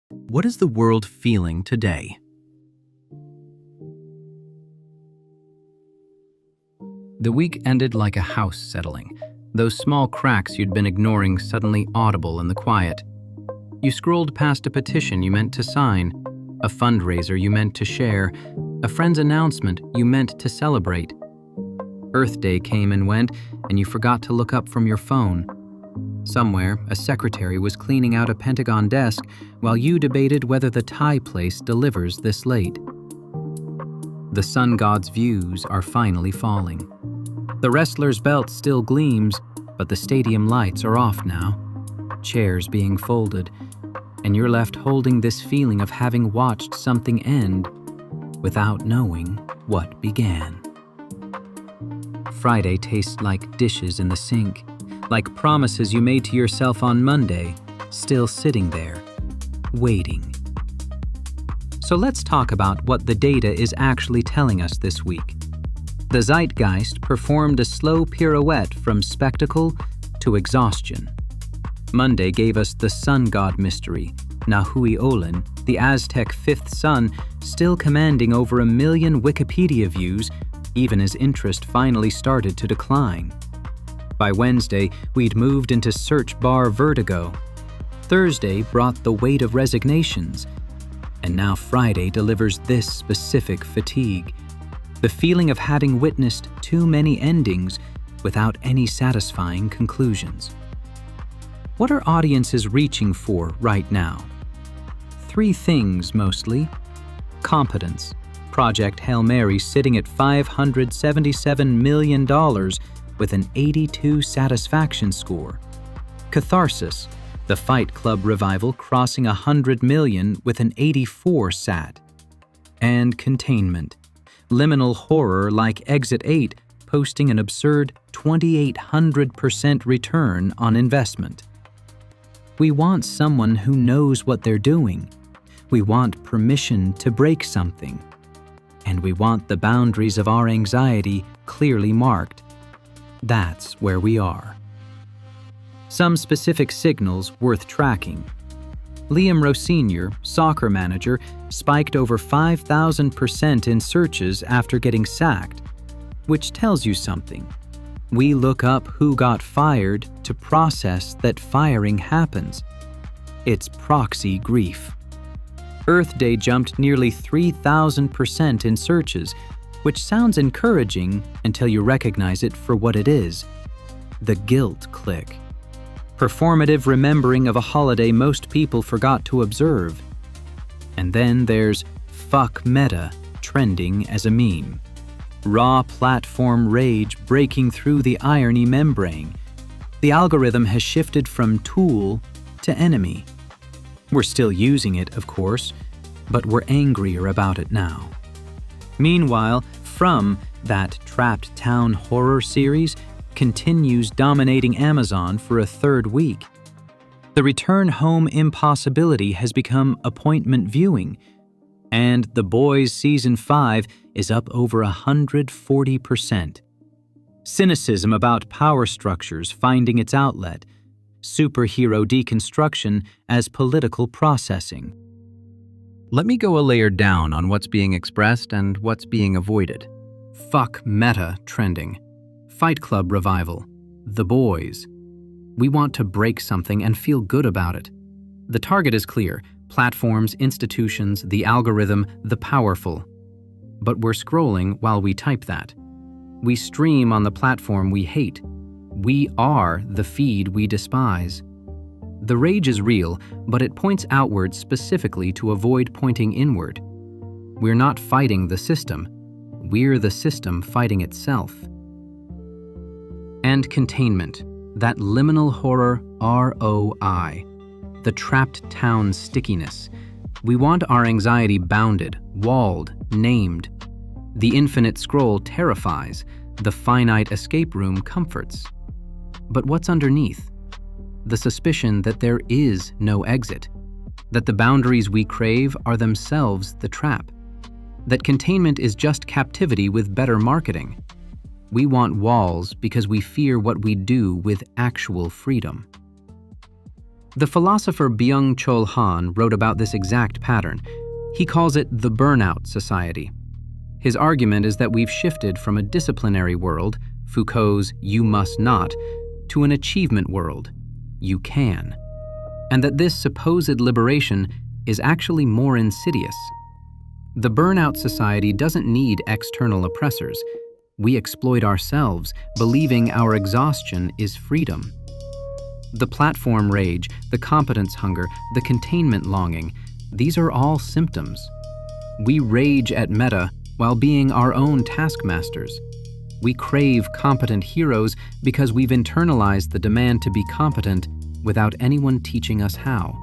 What is the world feeling today? The week ended like a house settling, those small cracks you'd been ignoring suddenly audible in the quiet. You scrolled past a petition you meant to sign, a fundraiser you meant to share, a friend's announcement you meant to celebrate. Earth Day came and went, and you forgot to look up from your phone. Somewhere, a secretary was cleaning out a Pentagon desk while you debated whether the Thai place delivers this late. The sun god's views are finally falling. The wrestler's belt still gleams, but the stadium lights are off now. Chairs being folded, and you're left holding this feeling of having watched something end without knowing what began. Friday tastes like dishes in the sink, like promises you made to yourself on Monday, still sitting there, waiting. So let's talk about what the data is actually telling us this week. The zeitgeist performed a slow pirouette from spectacle to exhaustion. Monday gave us the sun god mystery, Nahui Ollin, the Aztec fifth son, still commanding over 1 million Wikipedia views, even as interest finally started to decline. By Wednesday, we'd moved into search bar vertigo. Thursday brought the weight of resignations. And now Friday delivers this specific fatigue, the feeling of having witnessed too many endings without any satisfying conclusions. What are audiences reaching for right now? 3 things mostly. Competence. Project Hail Mary sitting at $577 million with an 82 satisfaction score. Catharsis. The Fight Club revival crossing 100 million with an 84 sat. And containment. Liminal horror like Exit 8 posting an absurd 2,800% return on investment. We want someone who knows what they're doing. We want permission to break something. And we want the boundaries of our anxiety clearly marked. That's where we are. Some specific signals worth tracking. Liam Rosenior, soccer manager, spiked over 5,000% in searches after getting sacked, which tells you something. We look up who got fired to process that firing happens. It's proxy grief. Earth Day jumped nearly 3,000% in searches, which sounds encouraging until you recognize it for what it is: the guilt click. Performative remembering of a holiday most people forgot to observe. And then there's fuck meta trending as a meme. Raw platform rage breaking through the irony membrane. The algorithm has shifted from tool to enemy. We're still using it, of course, but we're angrier about it now. Meanwhile, From, that Trapped Town horror series, continues dominating Amazon for a 3rd week. The return home impossibility has become appointment viewing, and The Boys Season 5 is up over 140%. Cynicism about power structures finding its outlet. Superhero deconstruction as political processing. Let me go a layer down on what's being expressed and what's being avoided. Fuck meta trending. Fight Club revival. The Boys. We want to break something and feel good about it. The target is clear: platforms, institutions, the algorithm, the powerful. But we're scrolling while we type that. We stream on the platform we hate. We are the feed we despise. The rage is real, but it points outward specifically to avoid pointing inward. We're not fighting the system. We're the system fighting itself. And containment, that liminal horror ROI, the trapped town stickiness. We want our anxiety bounded, walled, named. The infinite scroll terrifies, the finite escape room comforts. But what's underneath? The suspicion that there is no exit, that the boundaries we crave are themselves the trap, that containment is just captivity with better marketing. We want walls because we fear what we do with actual freedom. The philosopher Byung-Chul Han wrote about this exact pattern. He calls it the Burnout Society. His argument is that we've shifted from a disciplinary world, Foucault's "you must not," to an achievement world, "you can," and that this supposed liberation is actually more insidious. The Burnout Society doesn't need external oppressors. We exploit ourselves, believing our exhaustion is freedom. The platform rage, the competence hunger, the containment longing, these are all symptoms. We rage at Meta while being our own taskmasters. We crave competent heroes because we've internalized the demand to be competent without anyone teaching us how.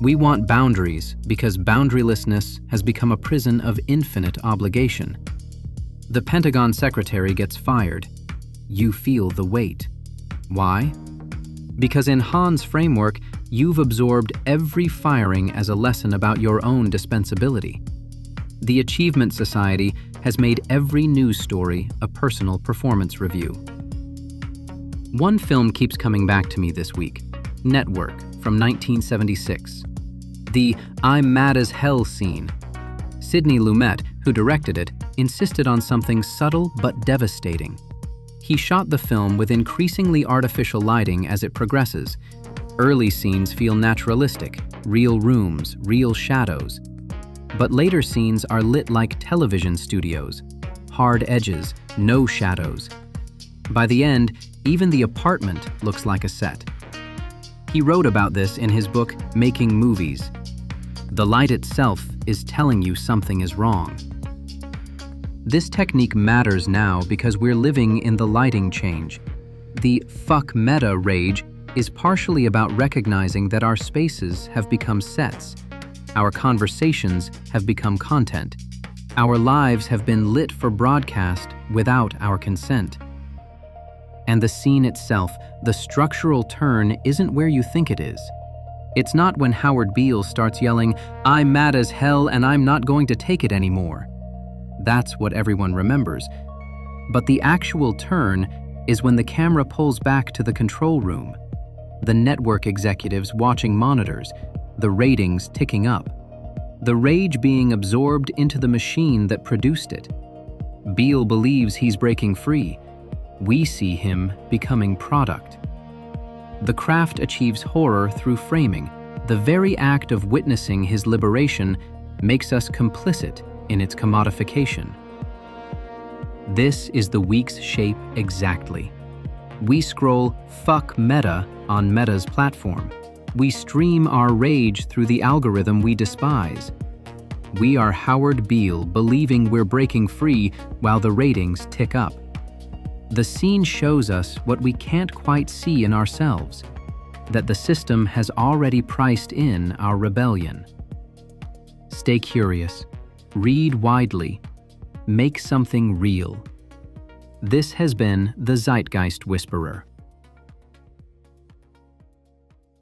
We want boundaries because boundarylessness has become a prison of infinite obligation. The Pentagon secretary gets fired. You feel the weight. Why? Because in Han's framework, you've absorbed every firing as a lesson about your own dispensability. The Achievement Society has made every news story a personal performance review. One film keeps coming back to me this week, Network from 1976. The "I'm mad as hell" scene. Sidney Lumet, who directed it, insisted on something subtle but devastating. He shot the film with increasingly artificial lighting as it progresses. Early scenes feel naturalistic, real rooms, real shadows. But later scenes are lit like television studios, hard edges, no shadows. By the end, even the apartment looks like a set. He wrote about this in his book, Making Movies. The light itself is telling you something is wrong. This technique matters now because we're living in the lighting change. The "fuck meta" rage is partially about recognizing that our spaces have become sets. Our conversations have become content. Our lives have been lit for broadcast without our consent. And the scene itself, the structural turn, isn't where you think it is. It's not when Howard Beale starts yelling, "I'm mad as hell and I'm not going to take it anymore." That's what everyone remembers. But the actual turn is when the camera pulls back to the control room, the network executives watching monitors, the ratings ticking up, the rage being absorbed into the machine that produced it. Beale believes he's breaking free. We see him becoming product. The craft achieves horror through framing. The very act of witnessing his liberation makes us complicit in its commodification. This is the week's shape exactly. We scroll "fuck Meta" on Meta's platform. We stream our rage through the algorithm we despise. We are Howard Beale believing we're breaking free while the ratings tick up. The scene shows us what we can't quite see in ourselves, that the system has already priced in our rebellion. Stay curious. Read widely. Make something real. This has been the Zeitgeist Whisperer.